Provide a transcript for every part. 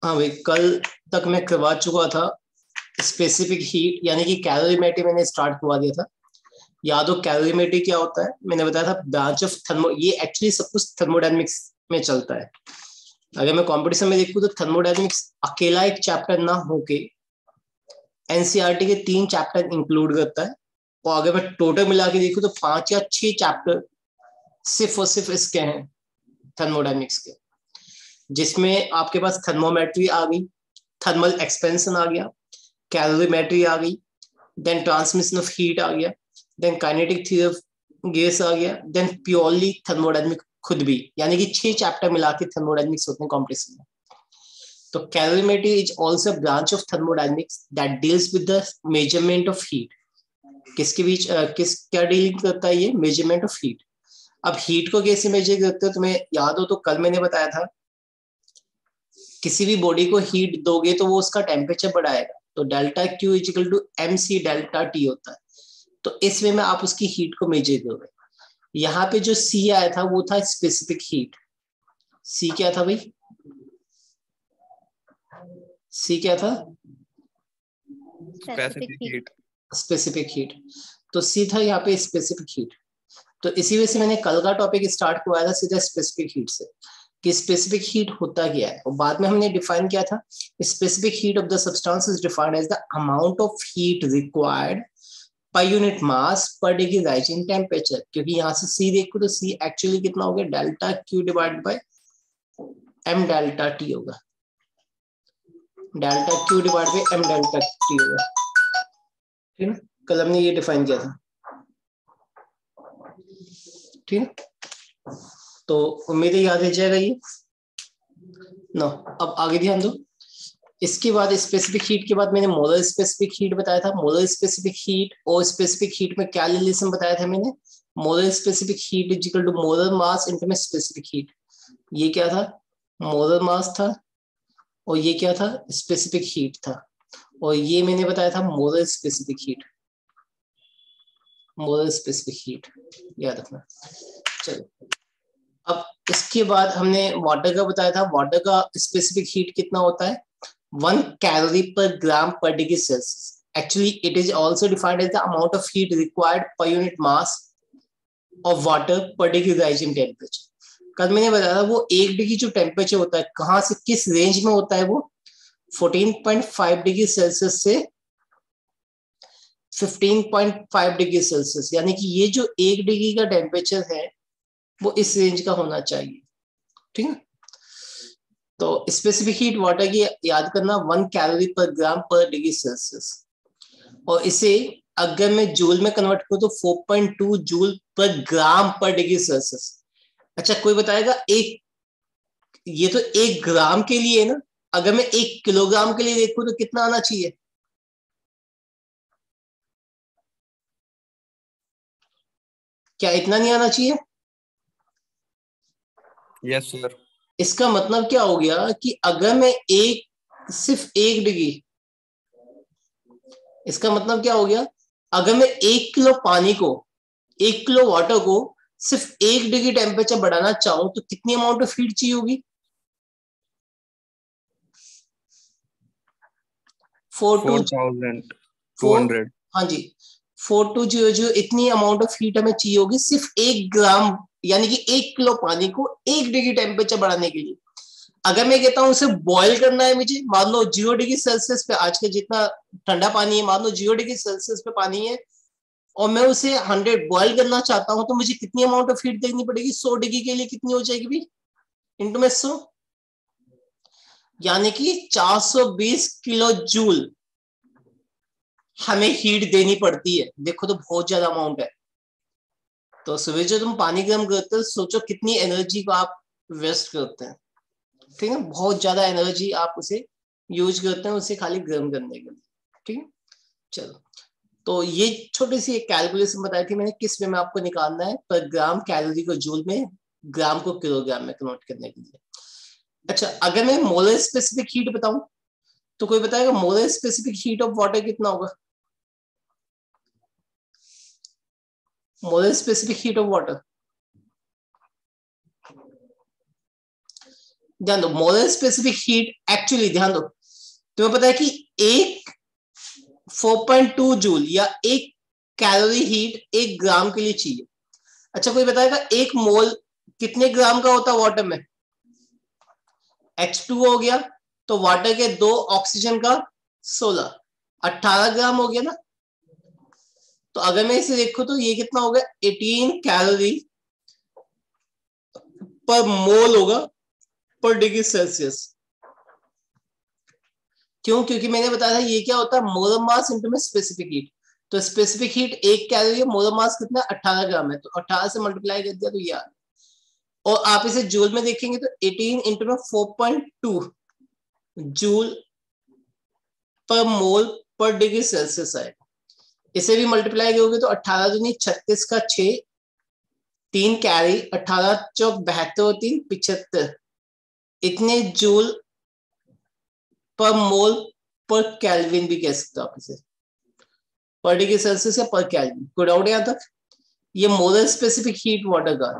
हाँ भाई, कल तक मैं करवा चुका था स्पेसिफिक हीट यानी कि कैलोरीमेट्री मैंने स्टार्ट करवा दिया था। याद हो कैलोरीमेट्री क्या होता है? मैंने बताया था ब्रांच ऑफ थर्मो, ये एक्चुअली सब कुछ थर्मोडायनेमिक्स में चलता है। अगर मैं कंपटीशन में देखूँ तो थर्मोडायनेमिक्स अकेला एक चैप्टर ना होके एनसीईआरटी के 3 चैप्टर इंक्लूड करता है, और अगर मैं टोटल मिला के देखूँ तो 5 या 6 चैप्टर सिर्फ और सिर्फ इसके हैं थर्मोडायनेमिक्स के, जिसमें आपके पास थर्मोमेट्री आ गई, थर्मल एक्सपेंशन आ गया, कैलोरीमेट्री आ गई, देन ट्रांसमिशन ऑफ हीट आ गया, then kinetic theory of gas आ गया, देन प्योरली थर्मोडायनेमिक खुद भी, यानी कि 6 चैप्टर मिला के थर्मोडायनेमिक्स होते हैं कॉम्पिटिशन में। तो calorimetry is also branch of thermodynamics that deals with the measurement of heat. किसके बीच किस क्या डीलिंग करता है ये? Measurement of heat. अब हीट को कैसे मेजर करते हो? तुम्हें याद हो तो कल मैंने बताया था, किसी भी बॉडी को हीट दोगे तो वो उसका टेम्परेचर बढ़ाएगा, तो delta q is equal to m C delta T होता है। तो इस वे में आप उसकी हीट को मेजर करोगे। यहाँ पे जो सी आया था वो था स्पेसिफिक हीट। सी क्या था भाई? सी क्या था? Specific heat. Specific heat. तो सी था यहाँ पे स्पेसिफिक हीट। तो इसी वजह से मैंने कल का टॉपिक स्टार्ट करवाया था सीधा स्पेसिफिक हीट से, कि स्पेसिफिक हीट होता क्या है। और बाद में हमने डिफाइन किया था, specific heat of the substance is defined as the amount of heat required per unit mass per degree rising temperature. क्योंकि यहाँ से सी देखो तो सी एक्चुअली कितना हो गया? Delta Q divide by m delta T होगा। Delta Q divide by m delta T होगा, ठीक है। कल हमने ये डिफाइन किया था, ठीक है। तो उम्मीद है याद रह जाएगा ये नो। अब आगे ध्यान दो। इसके बाद स्पेसिफिक हीट के बाद मैंने मोलर स्पेसिफिक हीट बताया था। मोलर स्पेसिफिक हीट और स्पेसिफिक हीट में क्या रिलेशन बताया था मैंने? Molar specific heat is equal to molar mass into में स्पेसिफिक हीट। ये क्या था? मोलर मास था, और ये क्या था? स्पेसिफिक हीट था। और ये मैंने बताया था molar specific heat. Molar specific heat याद रखना। चलो, अब इसके बाद हमने वाटर का बताया था। वाटर का स्पेसिफिक हीट कितना होता है? 1 कैलोरी पर ग्राम पर degree Celsius. Actually, it is also defined as the amount of heat required per unit mass of water per degree rise in temperature. कल मैंने बताया था वो 1 डिग्री जो टेम्परेचर होता है, कहाँ से किस रेंज में होता है वो? 14.5 डिग्री सेल्सियस से 15.5 डिग्री सेल्सियस। यानी कि ये जो 1 डिग्री का टेम्परेचर है वो इस रेंज का होना चाहिए, ठीक है। तो स्पेसिफिक हीट वाटर की याद करना 1 कैलोरी पर ग्राम पर डिग्री सेल्सियस, और इसे अगर मैं जूल में कन्वर्ट करूं तो 4.2 जूल पर ग्राम पर डिग्री सेल्सियस। अच्छा, कोई बताएगा एक, ये तो 1 ग्राम के लिए है ना, अगर मैं 1 किलोग्राम के लिए देखूं तो कितना आना चाहिए? क्या इतना नहीं आना चाहिए? Yes sir. इसका मतलब क्या हो गया कि अगर मैं सिर्फ 1 डिग्री, इसका मतलब क्या हो गया? अगर मैं 1 किलो पानी को, 1 किलो वाटर को सिर्फ 1 डिग्री टेम्परेचर बढ़ाना चाहूं तो कितनी अमाउंट ऑफ हीट चाहिए होगी? 4200। हाँ जी, 4200, इतनी अमाउंट ऑफ हीट हमें चाहिए होगी सिर्फ 1 ग्राम, यानी कि 1 किलो पानी को 1 डिग्री टेम्परेचर बढ़ाने के लिए। अगर मैं कहता हूं उसे बॉयल करना है मुझे, मान लो 0 डिग्री सेल्सियस पे, आज का जितना ठंडा पानी है, मान लो 0 डिग्री सेल्सियस पे पानी है, और मैं उसे 100 बॉयल करना चाहता हूं, तो मुझे कितनी अमाउंट ऑफ हीट देखनी पड़ेगी? 100 डिग्री के लिए कितनी हो जाएगी भी? इंटू में 100, यानी कि 420 किलो जूल हमें हीट देनी पड़ती है। देखो तो बहुत ज्यादा अमाउंट है। तो सुबह जो तुम पानी गर्म करते हो, सोचो कितनी एनर्जी को आप वेस्ट करते हैं, ठीक है। बहुत ज्यादा एनर्जी आप उसे यूज करते हैं उसे खाली गर्म करने के लिए, ठीक है। चलो, तो ये छोटी सी एक कैलकुलेशन बताई थी मैंने, किस वे में आपको निकालना है पर ग्राम कैलोरी को जूल में, ग्राम को किलोग्राम में कन्वर्ट करने के लिए। अच्छा, अगर मैं मोलर स्पेसिफिक हीट बताऊं तो कोई बताएगा molar specific heat of water कितना होगा? Molar specific heat of water ध्यान दो, मोलर स्पेसिफिक हीट एक्चुअली, ध्यान दो, तुम्हें पता है कि एक 4.2 जूल या एक कैलोरी हीट 1 ग्राम के लिए चाहिए। अच्छा, कोई बताएगा 1 मोल कितने ग्राम का होता है वाटर में? H2 हो गया, तो वाटर के 2 ऑक्सीजन का 16, 18 ग्राम हो गया ना। तो अगर मैं इसे देखूं तो ये कितना होगा, 18 कैलोरी पर मोल होगा पर डिग्री सेल्सियस। क्यों? क्योंकि मैंने बताया था ये क्या होता है, मोलर मास इनटू में स्पेसिफिक हीट। तो स्पेसिफिक हीट 1 कैलोरी है, मोलर मास कितना, 18 ग्राम है, तो 18 से मल्टीप्लाई कर दिया तो ये आ। और आप इसे जूल में देखेंगे तो 18 इंटू में 4.2 जूल पर मोल पर डिग्री सेल्सियस आएगा। इसे भी मल्टीप्लाई करोगे तो 18 दूनी 36 का 6, 3 कैरी, 18 चौक 72, 3 75, इतने जूल पर मोल पर केल्विन भी कह सकते हो आप इसे, पर डिग्री सेल्सियस या पर केल्विन। कोई डाउट यहां तक? ये मोलर स्पेसिफिक हीट वाटर का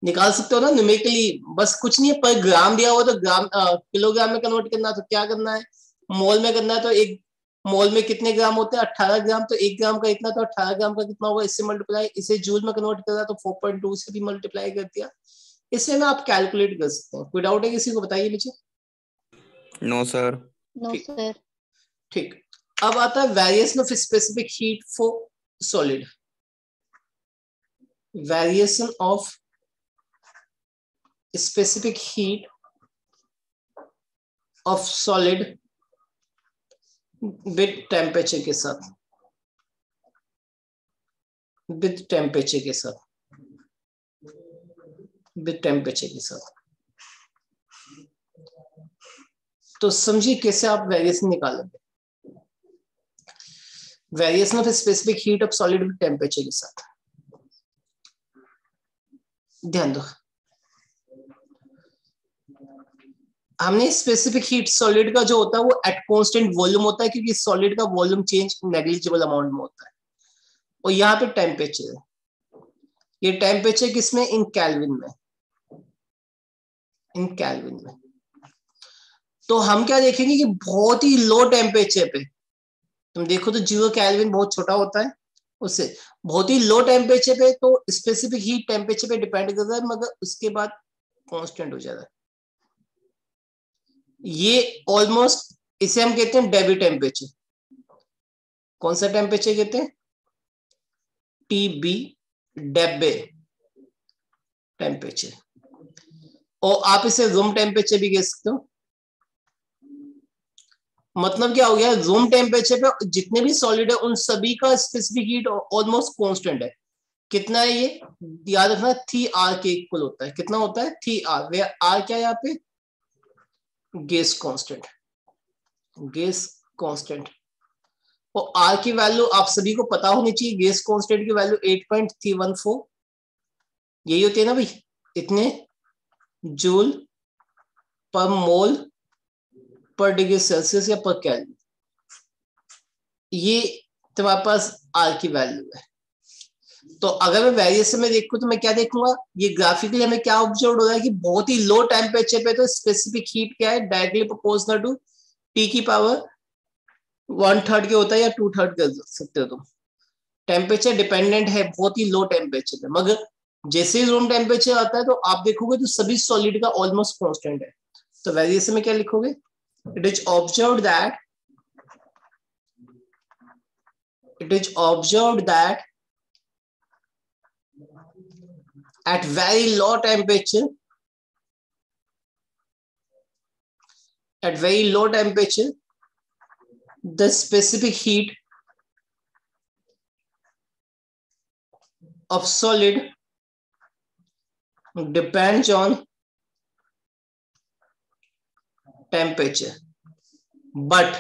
निकाल सकते हो ना न्यूमेरिकली, बस कुछ नहीं है, पर ग्राम दिया हुआ तो ग्राम किलोग्राम में कन्वर्ट करना, तो क्या करना है, मोल में करना है। तो एक मोल में कितने ग्राम होते हैं, 18 ग्राम, तो 1 ग्राम का इतना, तो 18 ग्राम का कितना होगा, इससे मल्टीप्लाई, इसे जूल में कन्वर्ट करना तो 4.2 से भी मल्टीप्लाई कर दिया। इससे ना आप कैलकुलेट कर सकते हैं। कोई डाउट है किसी को? बताइए मुझे। No sir. No sir. ठीक, अब आता है variation of specific heat for solid. Variation of specific heat of solid with temperature के साथ, विद टेम्परेचर के साथ, विद टेम्परेचर के साथ। तो समझिए कैसे आप वेरिएशन निकालेंगे। Variation of specific heat of solid with temperature के साथ, ध्यान दो, हमने स्पेसिफिक हीट सॉलिड का जो होता है वो एट कांस्टेंट वॉल्यूम होता है, क्योंकि सॉलिड का वॉल्यूम चेंज नेग्लिजिबल अमाउंट में होता है। और यहाँ पे टेम्परेचर है, ये टेम्परेचर किसमें, इन कैल्विन में, इन कैल्विन में। तो हम क्या देखेंगे कि बहुत ही लो टेम्परेचर पे, तुम देखो तो 0 कैल्विन बहुत छोटा होता है उससे, बहुत ही लो टेम्परेचर पे तो स्पेसिफिक हीट टेम्परेचर पे डिपेंड करता है, मगर उसके बाद कांस्टेंट हो जाता है। ये ऑलमोस्ट, इसे हम कहते हैं डेबी टेम्परेचर। कौन सा टेम्परेचर कहते हैं, टीबी, डेबे टेम्परेचर। और आप इसे रूम टेम्परेचर भी कह सकते हो। मतलब क्या हो गया, रूम टेम्परेचर पे जितने भी सॉलिड है उन सभी का स्पेसिफिक हीट ऑलमोस्ट कांस्टेंट है। कितना है ये, याद रखना, थी आर के इक्वल होता है। कितना होता है, थी आर, वे आर क्या है यहाँ पे, गैस कांस्टेंट, गैस कांस्टेंट। और आर की वैल्यू आप सभी को पता होनी चाहिए, गैस कांस्टेंट की वैल्यू 8.314, यही होती है ना भाई, इतने जूल पर मोल पर डिग्री सेल्सियस या पर केल्विन। ये तुम्हारे पास आर की वैल्यू है। तो अगर मैं वेरिएशन में देखूं तो मैं क्या देखूंगा, ये ग्राफिकली हमें क्या ऑब्जर्व हो रहा है कि बहुत ही लो टेम्परेचर पे तो स्पेसिफिक हीट क्या है, डायरेक्टली प्रोपोर्शनल टू टी की पावर 1/3 के होता है, या 2/3 कर सकते हो तुम। टेम्परेचर डिपेंडेंट है बहुत ही लो टेम्परेचर पे, मगर जैसे ही रूम टेम्परेचर आता है तो आप देखोगे तो सभी सॉलिड का ऑलमोस्ट कांस्टेंट है। तो वेरिएशन में क्या लिखोगे, it is observed that at very low temperature, the specific heat of solid depends on temperature, but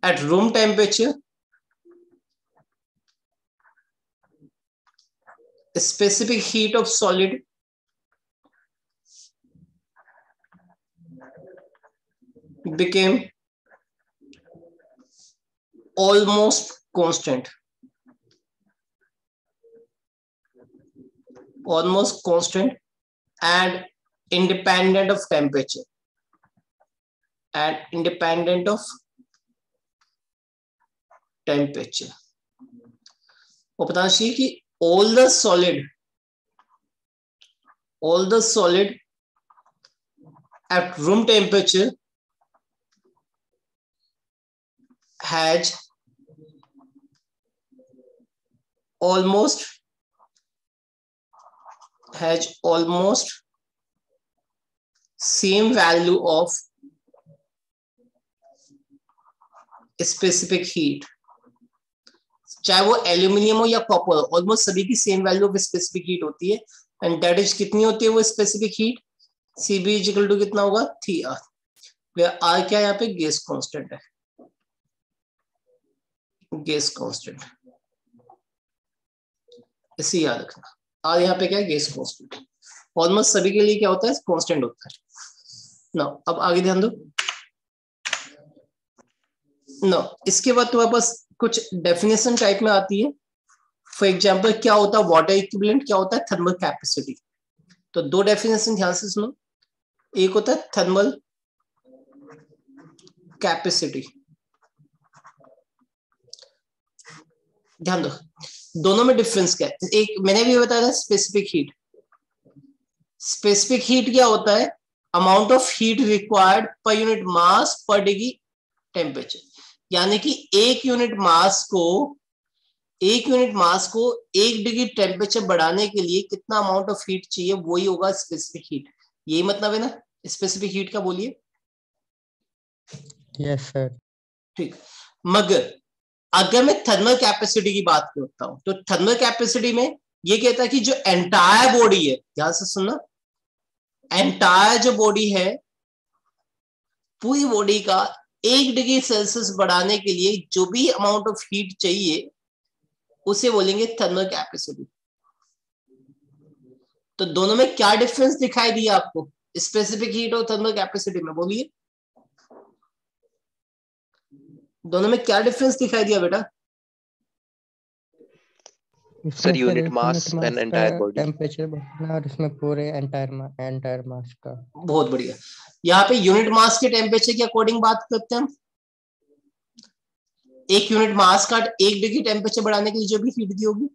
at room temperature the specific heat of solid became almost constant, and independent of temperature वो बताना चाहिए कि all the solid at room temperature has almost same value of specific heat, चाहे वो aluminium हो या copper हो, almost सभी की same value of specific heat होती है। एंड दैट इज कितनी होती है वो specific heat, Cb equal to कितना होगा 3R, वेयर R क्या है यहाँ पे गैस कांस्टेंट है, गैस कांस्टेंट, इसे याद रखना। R यहाँ पे क्या है गैस कांस्टेंट, ऑलमोस्ट सभी के लिए क्या होता है कांस्टेंट होता है ना। अब आगे ध्यान दो ना, इसके बाद तुम्हारे पास कुछ डेफिनेशन टाइप में आती है। फॉर एग्जांपल क्या होता है वाटर इक्विवेलेंट, क्या होता है थर्मल कैपेसिटी। तो दो डेफिनेशन ध्यान से सुनो, एक होता है थर्मल कैपेसिटी, ध्यान दो दोनों में डिफरेंस क्या है। एक मैंने भी बताया था स्पेसिफिक हीट, स्पेसिफिक हीट क्या होता है amount of heat required per unit mass per degree temperature, यानी कि एक यूनिट मास को 1 डिग्री टेम्परेचर बढ़ाने के लिए कितना अमाउंट ऑफ हीट चाहिए, वही होगा स्पेसिफिक हीट। यही मतलब है ना स्पेसिफिक हीट का, बोलिए। Yes sir. ठीक, मगर अगर मैं थर्मल कैपेसिटी की बात करता हूं तो थर्मल कैपेसिटी में ये कहता है कि जो एंटायर बॉडी है, ध्यान से सुनना, एंटायर जो बॉडी है पूरी बॉडी का 1 डिग्री सेल्सियस बढ़ाने के लिए जो भी अमाउंट ऑफ हीट चाहिए उसे बोलेंगे थर्मल कैपेसिटी। तो दोनों में क्या डिफरेंस दिखाई दिया आपको स्पेसिफिक हीट और थर्मल कैपेसिटी में, बोलिए दोनों में क्या डिफरेंस दिखाई दिया बेटा? Sir unit mass and entire body temperature बढ़ना और इसमें पूरे एंटायर मास का। बहुत बढ़िया, यहाँ पे यूनिट मास के टेम्परेचर के अकॉर्डिंग बात करते हैं हम। एक यूनिट मास का 1 डिग्री टेम्परेचर बढ़ाने के लिए जो भी हीट दी होगी,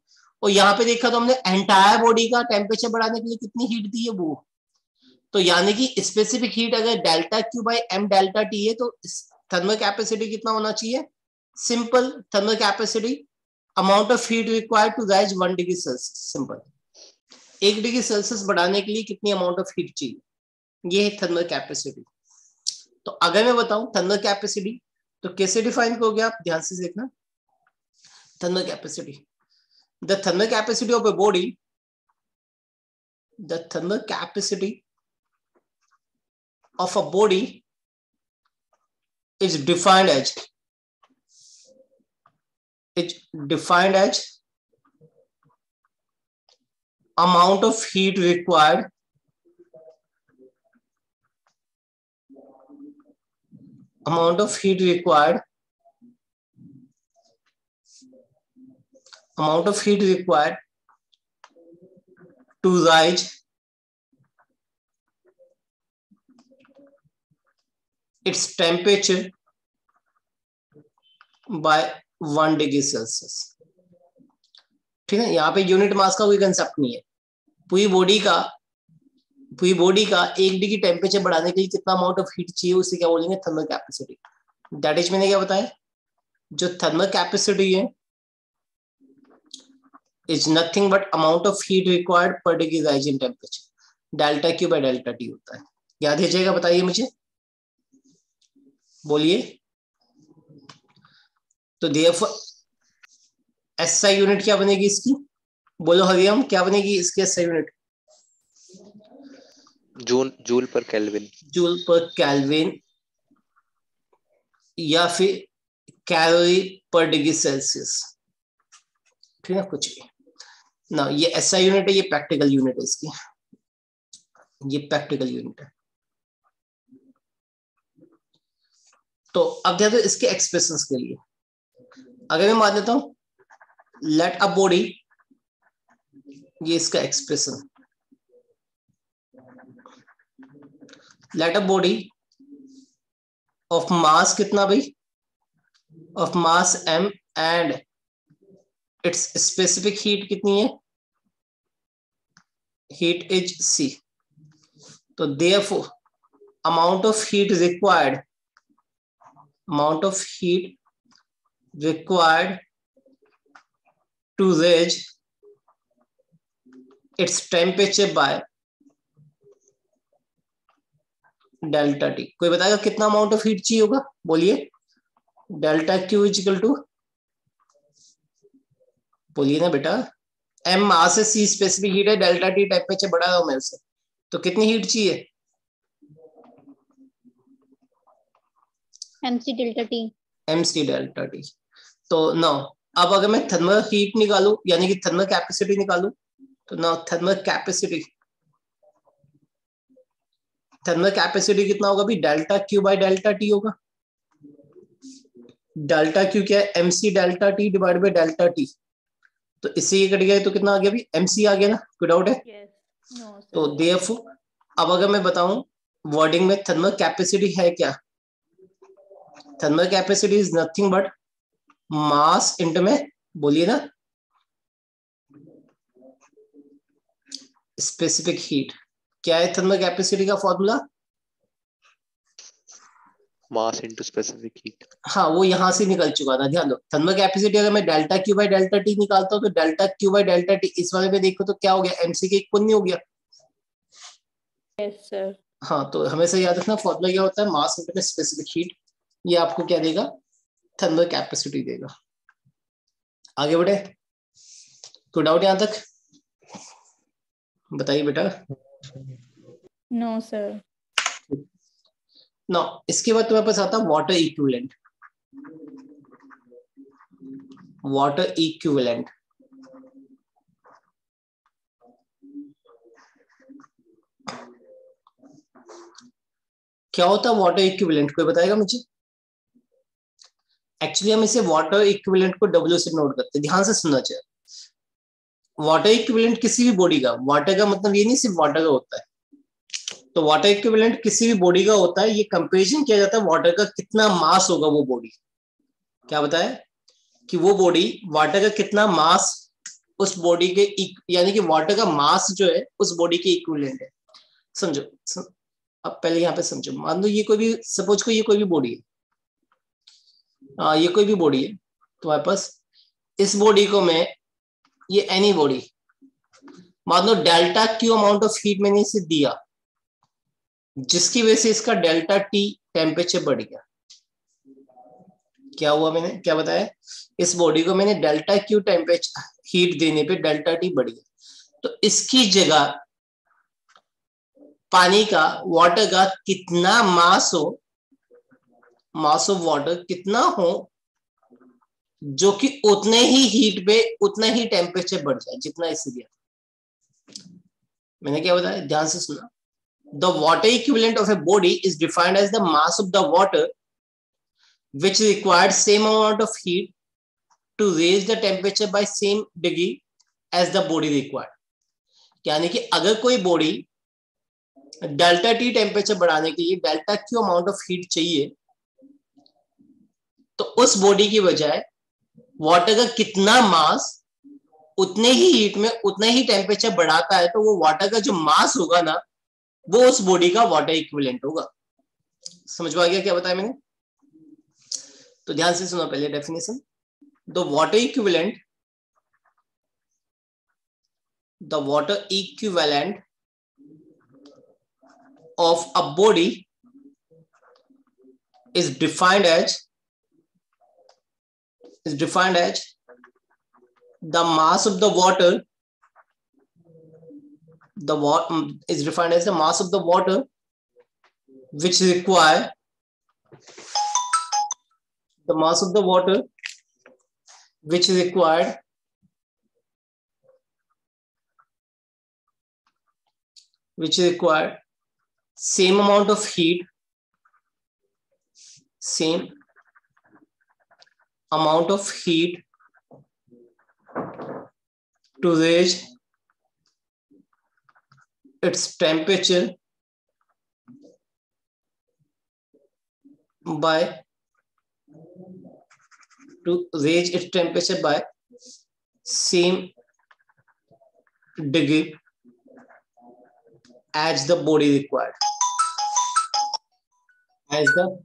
और यहाँ पे देखा तो हमने एंटायर बॉडी का टेम्परेचर बढ़ाने के लिए कितनी हीट दी है वो। तो यानी कि स्पेसिफिक हीट अगर delta Q by M delta T है तो थर्मल कैपेसिटी कितना होना चाहिए, simple thermal capacity amount of heat required to raise 1 degree Celsius, simple 1 degree Celsius बढ़ाने के लिए कितनी अमाउंट ऑफ हीट चाहिए, ये है थर्मल कैपेसिटी। तो अगर मैं बताऊं थर्मल कैपेसिटी तो कैसे डिफाइन करोगे आप, ध्यान से देखना। Thermal capacity, the thermal capacity of a body, the thermal capacity of a body is defined as amount of heat required to rise its temperature by 1 degree Celsius. ठीक है, यहाँ पे यूनिट मास का कोई कंसेप्ट नहीं है, पूरी body का 1 डिग्री टेम्परेचर बढ़ाने के लिए कितना अमाउंट ऑफ हीट चाहिए उसे क्या बोलेंगे थर्मल कैपेसिटी। दैट इज मैंने क्या बताया, जो थर्मल कैपेसिटी है is nothing but amount of heat required per degree rise in temperature, delta Q by delta T होता है। याद है जाएगा, बताइए मुझे, बोलिए। तो देयरफॉर एसआई यूनिट क्या बनेगी इसकी, बोलो हरिओम, क्या बनेगी इसकी एसआई यूनिट? जूल पर केल्विन या फिर कैलोरी पर डिग्री सेल्सियस। ठीक है, कुछ भी ना, ये एसआई यूनिट है, ये प्रैक्टिकल यूनिट है इसकी, ये प्रैक्टिकल यूनिट है। तो अब ध्यान दो इसके एक्सप्रेशंस के लिए, अगर मैं मान लेता हूं लेट अ बॉडी, ये इसका expression, let a body of mass कितना भाई, of mass m and its specific heat कितनी है, हीट इज c. तो therefore amount of heat required to raise its temperature by delta T. कोई बताएगा कितना अमाउंट ऑफ हीट चाहिए होगा, बोलिए. डेल्टा क्यू इजिकल टू, बोलिए ना बेटा, एम मास है, सी स्पेसिफिक हीट है, डेल्टा टी टेम्परेचर बढ़ा रहा हूं मैं उससे, तो कितनी हीट चाहिए, mc delta T. mc delta T. तो नो, अब अगर मैं थर्मल हीट निकालू यानी कि थर्मल कैपेसिटी निकालू, तो नो थर्मल कैपेसिटी कितना होगा भी, delta Q by delta T होगा. डेल्टा क्यू क्या है, mc delta T divide by delta T. तो इससे ये कट गया तो कितना आ गया भी, mc आ गया ना, कोई डाउट है? Yes. No, sir. तो therefore अब अगर मैं बताऊं वर्डिंग में थर्मल कैपेसिटी है क्या, thermal capacity is nothing but mass into में, बोलिए ना, स्पेसिफिक हीट. क्या है थर्मल कैपेसिटी का formula, mass into specific heat. हाँ वो यहां से निकल चुका था, ध्यान दो. थर्मल कैपेसिटी अगर मैं delta Q by delta T निकालता हूँ तो delta Q by delta T इस वाले में देखो तो क्या हो गया, एमसी के इक्वल नहीं हो गया. Yes, sir. हाँ तो हमेशा याद रखना फॉर्मूला क्या होता है, मास इंटू स्पेसिफिक हीट. ये आपको क्या देगा, थर्मल कैपेसिटी देगा. आगे बढ़े, कोई डाउट यहां तक, बताइए बेटा. No, sir. नो, इसके बाद तुम्हारे पास आता है वाटर इक्विवेलेंट. वाटर इक्विवेलेंट क्या होता है, वाटर इक्विवेलेंट कोई बताएगा मुझे? एक्चुअली हम इसे वाटर इक्विवेलेंट को W से नोट करते हैं, ध्यान से सुनना चाहिए. वाटर इक्विवेलेंट किसी भी बॉडी का, वाटर का मतलब ये नहीं सिर्फ वाटर का होता है, तो वाटर इक्विवेलेंट किसी भी बॉडी का होता है. ये कंपेरिजन किया जाता है वाटर का कितना मास होगा वो बॉडी, क्या बताया कि वो बॉडी वाटर का कितना मास उस बॉडी के यानी कि वाटर का मास जो है उस बॉडी के इक्विवेलेंट है. समझो, अब पहले यहाँ पे समझो. मान लो ये कोई भी, सपोज को ये कोई भी बॉडी है, ये कोई भी बॉडी है तुम्हारे पास. इस बॉडी को मैं, ये एनी बॉडी, मान लो delta Q amount of heat मैंने इसे दिया, जिसकी वजह से इसका डेल्टा टी टेम्परेचर बढ़ गया. क्या हुआ, मैंने क्या बताया, इस बॉडी को मैंने डेल्टा क्यू टेम्परेचर हीट देने पे डेल्टा टी बढ़ गया. तो इसकी जगह पानी का, वाटर का कितना मास हो, मास ऑफ वाटर कितना हो, जो कि उतने ही हीट पे उतना ही टेम्परेचर बढ़ जाए जितना इससे दिया. मैंने क्या बताया, ध्यान से सुना. The water equivalent of a body is defined as the mass of the water which required same amount of heat to raise the temperature by same degree as the body required. यानी कि अगर कोई body delta T temperature बढ़ाने के लिए delta Q amount of heat चाहिए, तो उस बॉडी की बजाय वाटर का कितना मास उतने ही हीट में उतना ही टेम्परेचर बढ़ाता है, तो वो वाटर का जो मास होगा ना, वो उस बॉडी का वाटर इक्विवेलेंट होगा. समझ में आ गया क्या बताया मैंने? तो ध्यान से सुनो पहले definition. The water equivalent of a body is defined as the mass of the water, is defined as the mass of the water which require the mass of the water which required same amount of heat to raise its temperature by to raise its temperature by same degree as the body required. As the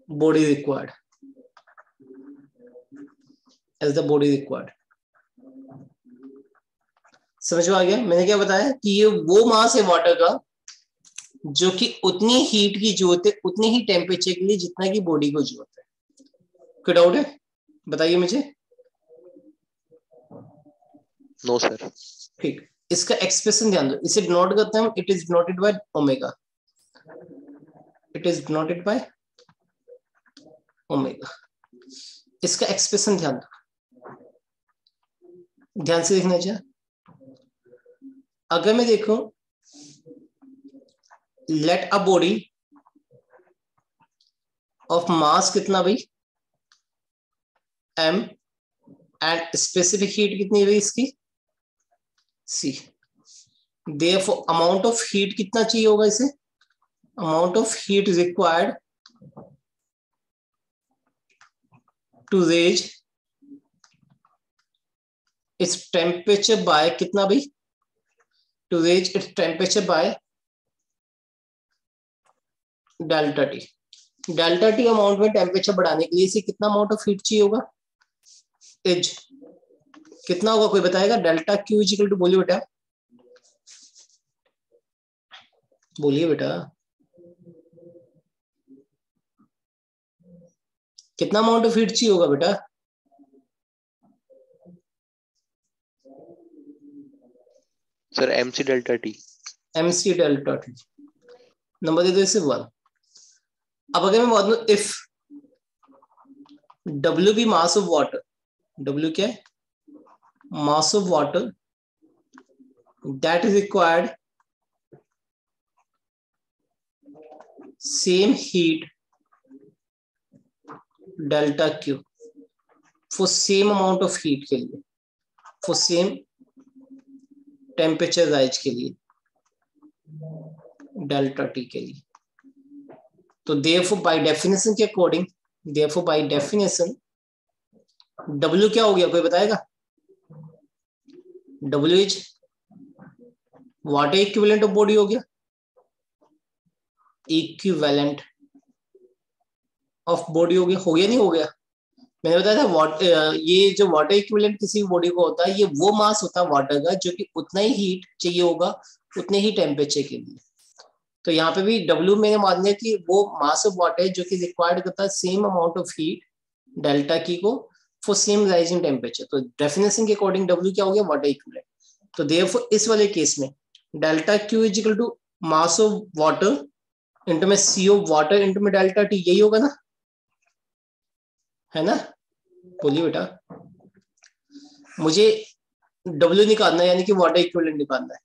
body required. As the body required. समझ में आ गया? मैंने क्या बताया कि ये वो मास है वाटर का जो कि उतनी हीट की जरूरत है, उतनी ही टेम्परेचर के लिए जितना की बॉडी को जरूरत है. कोई डाउट है? बताइए मुझे. No sir. ठीक, इसका एक्सप्रेशन ध्यान दो. इसे डिनोट करते हैं हम. It is denoted by omega. It is denoted by omega. इसका एक्सप्रेशन ध्यान दो, ध्यान से देखना चाहिए. अगर मैं देखूं let a body of mass कितना भाई m एंड स्पेसिफिक हीट कितनी है भाई इसकी c. Therefore amount of heat कितना चाहिए होगा इसे. Amount of heat is required to raise its temperature by कितना भाई. To raise its temperature by delta T. Delta T amount में टेम्परेचर बढ़ाने के लिए इसे कितना अमाउंट ऑफ हीट चाहिए होगा. इज कितना होगा कोई बताएगा. Delta Q is equal to, बोलिए बेटा, बोलिए बेटा, कितना अमाउंट ऑफ हीट चाहिए होगा बेटा. Sir mc delta T. mc delta T. Number दे दो इसे 1. अब अगर मैं बात करूं इफ W भी मास ऑफ वाटर, W क्या है, मास of water that is required same heat delta Q for same amount of heat के लिए, फॉर सेम टेम्परेचर राइज के लिए, डेल्टा टी के लिए. तो therefore by definition के according, therefore by definition W क्या हो गया कोई बताएगा. W is water equivalent of body हो गया. इक्विवेलेंट ऑफ बॉडी हो गया. हो गया नहीं हो गया. मैंने बताया था वाटर, ये जो वाटर इक्विवेलेंट किसी बॉडी को होता है, ये वो मास होता है वाटर का जो कि उतना ही हीट चाहिए होगा उतने ही टेम्परेचर के लिए. तो यहाँ पे भी W मैंने मान लिया कि वो मास ऑफ वाटर है जो कि रिक्वायर्ड करता है same amount of heat delta की को फॉर सेम राइजिंग टेम्परेचर. तो डेफिनेशन के अकॉर्डिंग W क्या हो गया, वाटर इक्विवेलेंट. तो देयरफॉर इस वाले केस में delta Q is equal to mass of water into में सी ऑफ वाटर इंटू में डेल्टा टी. यही होगा ना, है ना. बोलिए बेटा. मुझे W निकालना है, यानी कि वाटर इक्विवेलेंट निकालना है.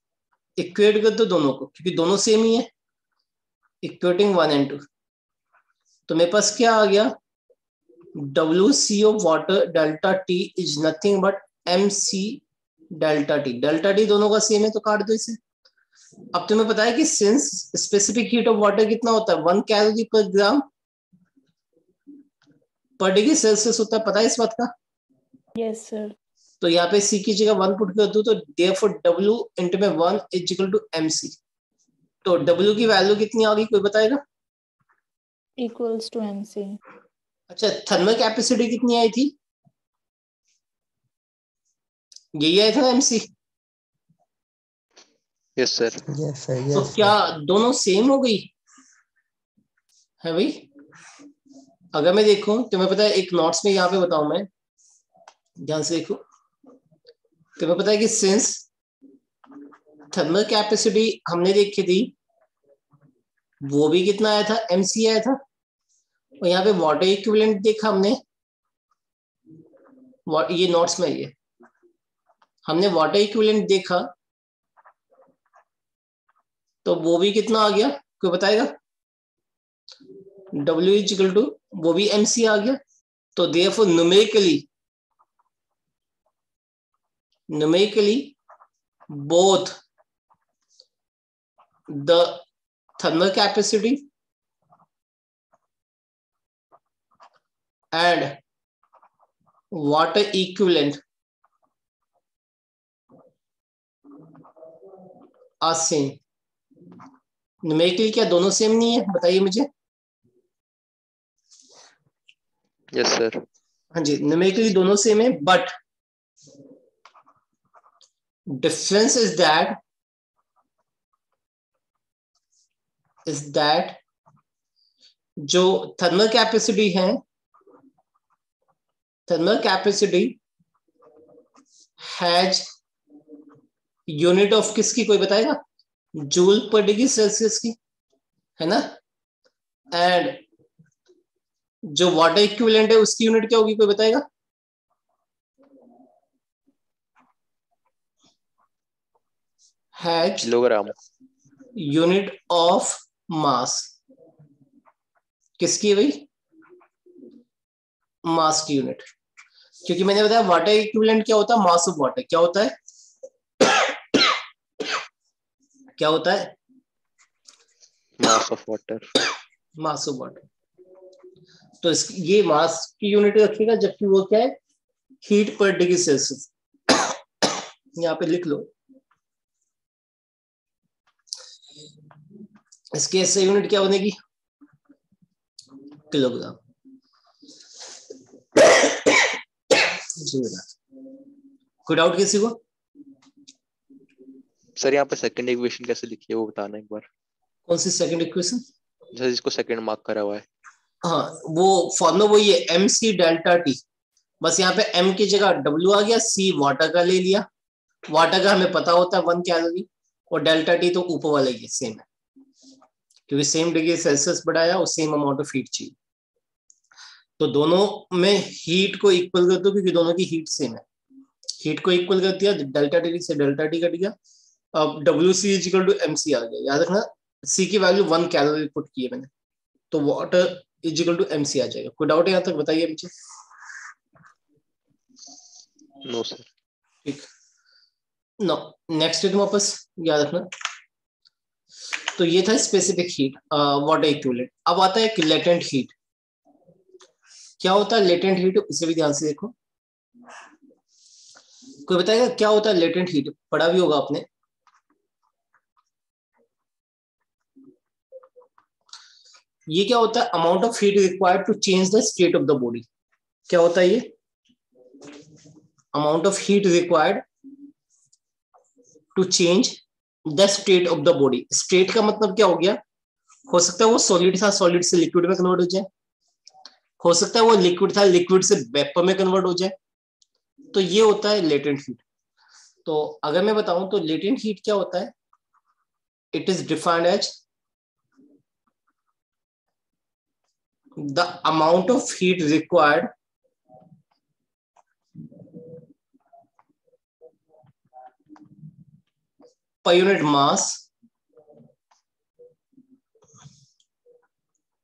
इक्वेट कर दो दोनों को क्योंकि दोनों सेम ही है. Equating 1 and 2. तो मेरे पास क्या आ गया, WC of water delta T is nothing but MC delta T. Delta T दोनों का सेम है तो काट दो इसे. अब तुम्हें पता है कि since specific heat of water कितना होता है, 1 कैलोरी पर ग्राम पर डिग्री सेल्सियस होता है. पता है इस बात का. Yes, sir. तो यहाँ पे C की जगह 1 पुट कर दूं तो देयरफॉर W इंटू में 1 इज इक्वल टू MC. तो W की वैल्यू कितनी आ गई कोई बताएगा. Equals to MC. अच्छा, थर्मल कैपेसिटी कितनी आई थी, यही आया था ना MC. Yes sir. Yes, sir. तो Yes, क्या sir. दोनों सेम हो गई है भाई. अगर मैं देखूं तो मैं पता है एक नोट्स में यहाँ पे बताऊं, मैं ध्यान से देखो. तो मैं पता है कि सिंस थर्मल कैपेसिटी हमने देखी थी वो भी कितना आया था, MC आया था. और यहाँ पे वाटर इक्विवेलेंट देखा हमने, ये नोट्स में ये हमने वाटर इक्विवेलेंट देखा तो वो भी कितना आ गया कोई बताएगा. W इज इक्वल टू, वो भी MC आ गया. तो therefore numerically both the thermal capacity and water equivalent are same. Numerically क्या दोनों सेम नहीं है? बताइए मुझे. Yes sir. हाँ जी, न्यूमेरिकली दोनों सेम है, बट डिफरेंस इज दैट जो थर्मल कैपेसिटी है, thermal capacity has unit of किसकी, कोई बताएगा? जूल पर डिग्री सेल्सियस की, है ना. एंड जो वाटर इक्विवेलेंट है उसकी यूनिट क्या होगी, कोई बताएगा? Has kilogram. Unit of mass. किसकी है भाई? मास की यूनिट. क्योंकि मैंने बताया वाटर इक्विवेलेंट क्या होता है? मास ऑफ वाटर. क्या होता है? क्या होता है? मास of water. Mass of water. तो ये मास की यूनिट रखिएगा, जबकि वो क्या है? हीट पर डिग्री सेल्सियस. यहाँ पे लिख लो. इसके ऐसे यूनिट क्या बनेगी? किलोग्राम. कोई डाउट किसी को? सर यहाँ पे सेकंड इक्वेशन कैसे लिखी है वो बताना एक बार. कौन सी सेकंड इक्वेशन? जैसे जिसको सेकंड मार्क करा हुआ है. हाँ, वो फॉर्मूला वही है, एम सी डेल्टा टी. बस यहाँ पे एम की जगह डब्ल्यू आ गया, सी वाटर का ले लिया. वाटर का हमें पता होता है 1 कैलोरी, और डेल्टा टी तो ऊपर वाला ही सेम है, क्योंकि सेम डिग्री सेल्सियस बढ़ाया और सेम अमाउंट ऑफ हीट चाहिए. तो दोनों में हीट को इक्वल कर दो, क्योंकि दोनों की हीट सेम है. हीट को इक्वल कर दिया, डेल्टा टी से डेल्टा टी कट गया. अब W C is equal to m C आ गया. याद रखना, सी की वैल्यू 1 कैलोरी पुट की है मैंने, तो water is equal to m C आ जाएगा. कोई डाउट है यहाँ तक? बताइए मुझे. No sir. ठीक. नो, नेक्स्ट एकदम वापस याद रखना. तो ये था स्पेसिफिक हीट, वाटर इक्विवेलेंट. अब आता है एक लेटेंट हीट. क्या होता है लेटेंट हीट? इसे भी ध्यान से देखो. कोई बताएगा क्या होता है लेटेंट हीट? पढ़ा भी होगा आपने. ये क्या होता है? Amount of heat required to change the state of the body. क्या होता है ये? Amount of heat required to change the state of the body. State का मतलब क्या हो गया? हो सकता है वो सॉलिड था, सॉलिड से लिक्विड में कन्वर्ट हो जाए. हो सकता है वो लिक्विड था, लिक्विड से वेपर में कन्वर्ट हो जाए. तो ये होता है लेटेंट हीट. तो अगर मैं बताऊं तो लेटेंट हीट क्या होता है? It is defined as the amount of heat required per unit mass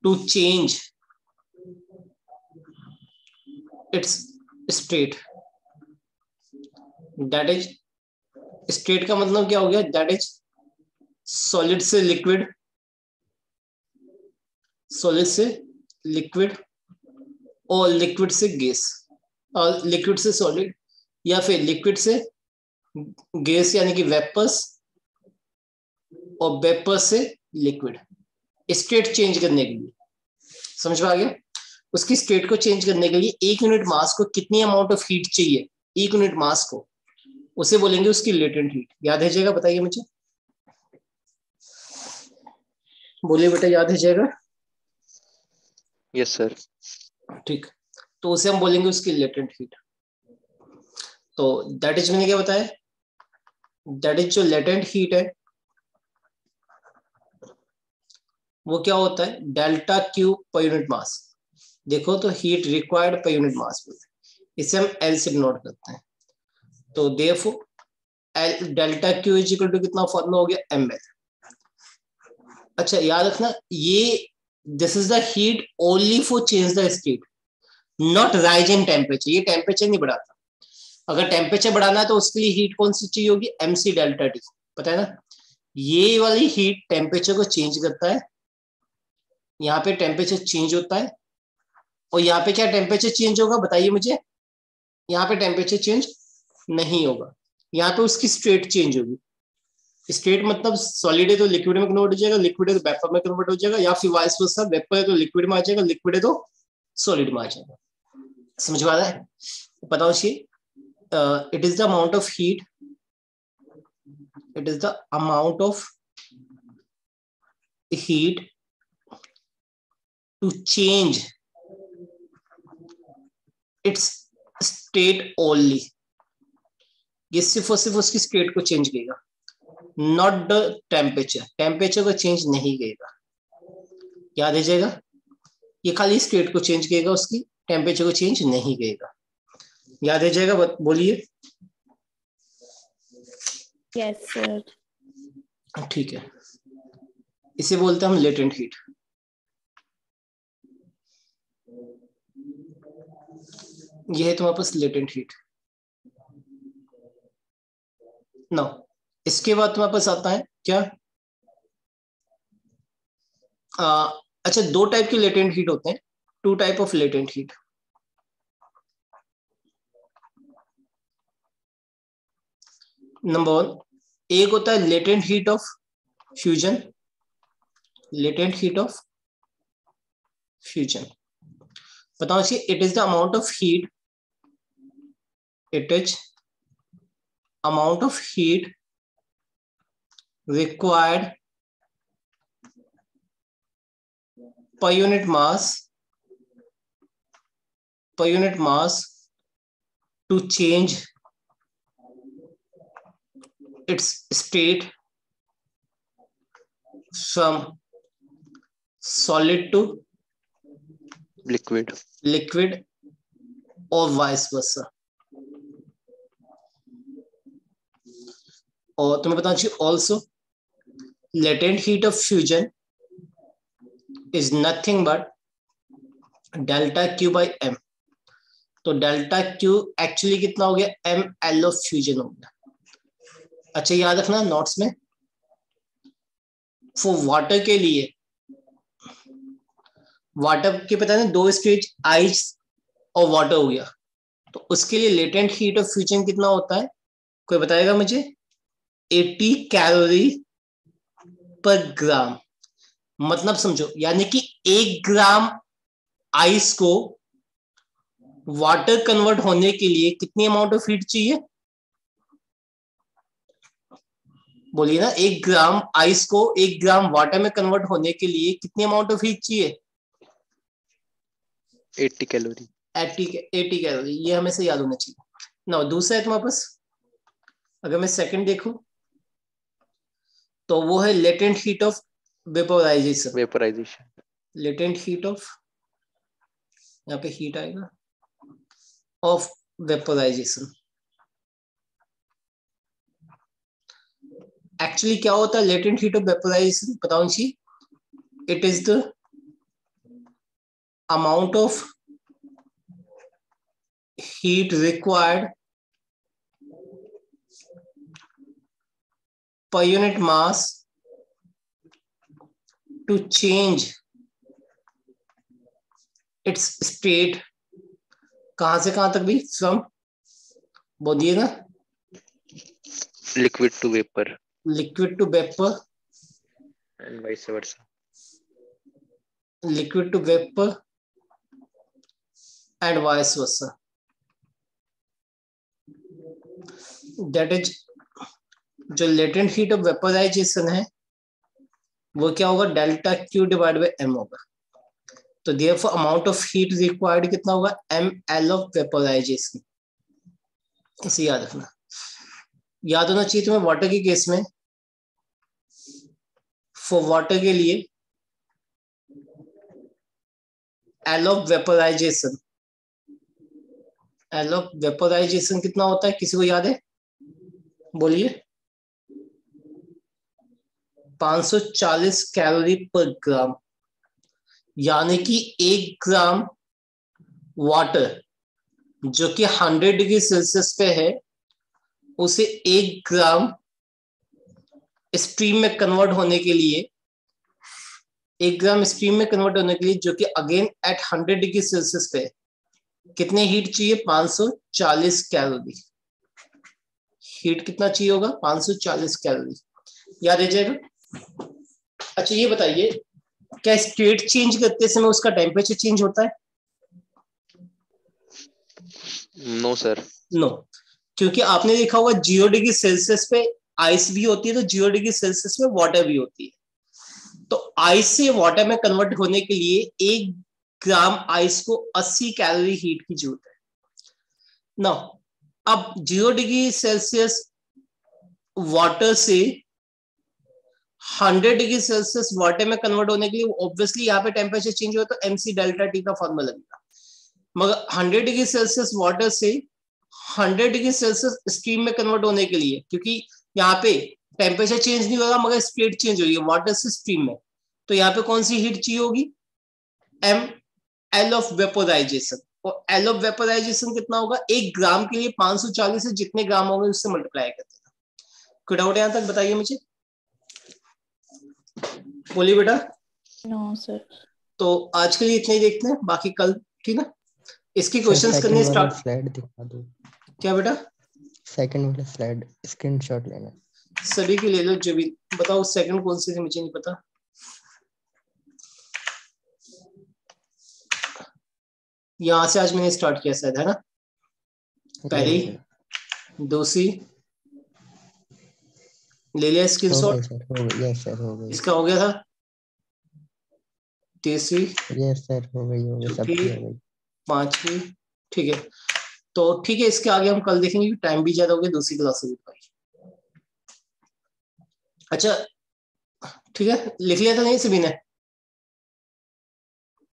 to change its state. That is, state का मतलब क्या हो गया? That is solid से liquid, solid से लिक्विड, और लिक्विड से गैस, और लिक्विड से सॉलिड, या फिर लिक्विड से गैस यानी कि वेपर्स, और वेपर से लिक्विड. स्टेट चेंज करने के लिए, समझ में आ गया? उसकी स्टेट को चेंज करने के लिए 1 यूनिट मास को कितनी अमाउंट ऑफ हीट चाहिए, 1 यूनिट मास को, उसे बोलेंगे उसकी लेटेंट हीट. याद है जाएगा? बताइए मुझे. बोलिए बेटा, याद है जाएगा? Yes sir. ठीक. तो उसे हम बोलेंगे उसकी लेटेंट हीट. तो दैट इज, मैंने क्या बताया? दैट इज जो लेटेंट हीट है वो क्या होता है? Delta Q per unit mass. देखो तो heat required per unit mass, इसे हम एल से डिनोट करते हैं. तो therefore L delta Q is equal to कितना फॉर्मूला हो गया? M L. अच्छा याद रखना, ये this is the heat only for change the state, not rise in temperature. ये टेम्परेचर नहीं बढ़ाता. अगर टेम्परेचर बढ़ाना है तो उसके लिए हीट कौन सी चाहिए होगी? एम सी डेल्टा टी. पता है ना? ये वाली हीट टेम्परेचर को चेंज करता है. यहाँ पे टेम्परेचर चेंज होता है और यहाँ पे क्या टेम्परेचर चेंज होगा बताइए मुझे? यहाँ पे टेम्परेचर चेंज नहीं होगा, यहाँ पे उसकी स्टेट चेंज होगी। स्टेट मतलब सॉलिड है तो लिक्विड में कन्वर्ट हो जाएगा, लिक्विड है तो वेपर में कन्वर्ट हो जाएगा, या फिर वाइस वर्सा, वेपर है तो लिक्विड में आ जाएगा, लिक्विड है तो सॉलिड में आ जाएगा। समझ में आ रहा है? बताओ चाहिए it is the amount of heat, it is the amount of heat to change its state only। ये सिर्फ और सिर्फ उसकी स्टेट को चेंज करेगा, नॉट द टेम्परेचर, टेम्परेचर को चेंज नहीं करेगा। याद रखिएगा, ये खाली स्टेट को चेंज करेगा, उसकी टेम्परेचर को चेंज नहीं करेगा। याद रखिएगा, बोलिए। Yes, sir. ठीक है, इसे बोलते हैं हम लेटेंट हीट। ये है तुम्हारे पास लेटेंट हीट। नो, इसके बाद तुम्हारे पास आता है क्या? अच्छा, दो टाइप के लेटेंट हीट होते हैं, two type of latent heat. Number one, एक होता है latent heat of fusion, latent heat of fusion. बताओ जी, it is the amount of heat, it is amount of heat required per unit mass to change its state from solid to liquid or vice versa। और तुम्हें बताना चाहिए also latent heat of fusion is nothing but delta Q by M। तो delta Q actually कितना हो गया? ML of fusion हो गया। अच्छा, याद रखना नोट्स में, फॉर वाटर के लिए, वाटर के पता है ना, दो स्टेज आइस और वाटर हो गया, तो उसके लिए लेटेंट हीट ऑफ फ्यूजन कितना होता है? कोई बताएगा मुझे? 80 कैलोरी पर ग्राम। मतलब समझो, यानी कि 1 ग्राम आइस को वाटर कन्वर्ट होने के लिए कितनी अमाउंट ऑफ हीट चाहिए? बोलिए ना, 1 ग्राम आइस को 1 ग्राम वाटर में कन्वर्ट होने के लिए कितनी अमाउंट ऑफ हीट चाहिए? 80 कैलोरी। 80 कैलोरी, ये हमें से याद होना चाहिए ना। दूसरा है तुम्हारे पास, अगर मैं सेकंड देखूं तो वो है latent heat of vaporisation. Latent heat of, यहाँ पे हीट आएगा, ऑफ वेपोराइजेशन। एक्चुअली क्या होता है लेटेंट हीट ऑफ वेपोराइजेशन? बताओ जी, it is the amount of heat required per unit mass to change its state। कहां से कहां तक भी? फ्रॉम, बोलिए ना, liquid to vapour and vice versa, liquid to vapour and vice versa. That is, जो लेटेंट हीट ऑफ वेपोराइजेशन है वो क्या होगा? Delta Q divide by M होगा। तो therefore amount of heat required कितना होगा? ML of vaporisation. इसे याद रखना, याद होना चाहिए तुम्हें। वाटर के केस में, फॉर वाटर के लिए L ऑफ वेपोराइजेशन कितना होता है? किसी को याद है? बोलिए। 540 कैलोरी पर ग्राम। यानी कि 1 ग्राम वाटर जो कि 100 डिग्री सेल्सियस पे है, उसे 1 ग्राम स्ट्रीम में कन्वर्ट होने के लिए 1 ग्राम स्टीम में कन्वर्ट होने के लिए, जो कि अगेन एट 100 डिग्री सेल्सियस पे कितने हीट चाहिए? 540 कैलोरी। हीट कितना चाहिए होगा? 540 कैलोरी। याद रह जाएगा। अच्छा ये बताइए, क्या स्टेट चेंज करते समय उसका टेम्परेचर चेंज होता है? No sir. नो, क्योंकि आपने देखा होगा 0 डिग्री सेल्सियस पे आइस भी होती है, तो 0 डिग्री सेल्सियस में वाटर भी होती है। तो आइस से वाटर में कन्वर्ट होने के लिए 1 ग्राम आइस को 80 कैलोरी हीट की जरूरत है ना। अब 0 डिग्री सेल्सियस वाटर से 100 डिग्री सेल्सियस वाटर में कन्वर्ट होने के लिए ऑब्वियसली यहाँ पे टेम्परेचर चेंज हुआ, तो mc डेल्टा टी का फॉर्मूला लगेगा। मगर 100 डिग्री सेल्सियस वाटर से 100 डिग्री सेल्सियस स्टीम में कन्वर्ट होने के लिए, क्योंकि यहाँ पे टेम्परेचर चेंज नहीं होगा मगर स्टेट चेंज होगी वाटर से स्टीम में, तो यहाँ पे कौन सी हीट चाहिए होगी? m L of vaporisation. और एल ऑफ वेपोराइजेशन कितना होगा? 1 ग्राम के लिए 540 से जितने ग्राम होंगे उससे मल्टीप्लाई कर देना। कोई डाउट यहां तक? बताइए मुझे, बोलिए बेटा। No, sir. तो आज के लिए इतना ही देखते हैं, बाकी कल, ठीक है। इसके क्वेश्चंस करने स्टार्ट। स्लाइड दिखा दो। क्या बेटा? सेकंड वाला स्लाइड स्क्रीनशॉट लेना। सभी के ले लो, जो भी बताओ सेकंड कौन सी थी, मुझे नहीं पता। यहां से आज मैंने स्टार्ट किया शायद, है ना? पहली, दूसरी ले लिया स्क्रीनशॉट। यस सर, हो गई। इसका हो गया था। तीसरी, यस सर, हो गई, सब हो गई। पांचवी, ठीक है। तो ठीक है, इसके आगे हम कल देखेंगे, टाइम भी ज्यादा हो गया, दूसरी क्लास हो गई। अच्छा ठीक है, लिख लिया था नहीं सभी ने?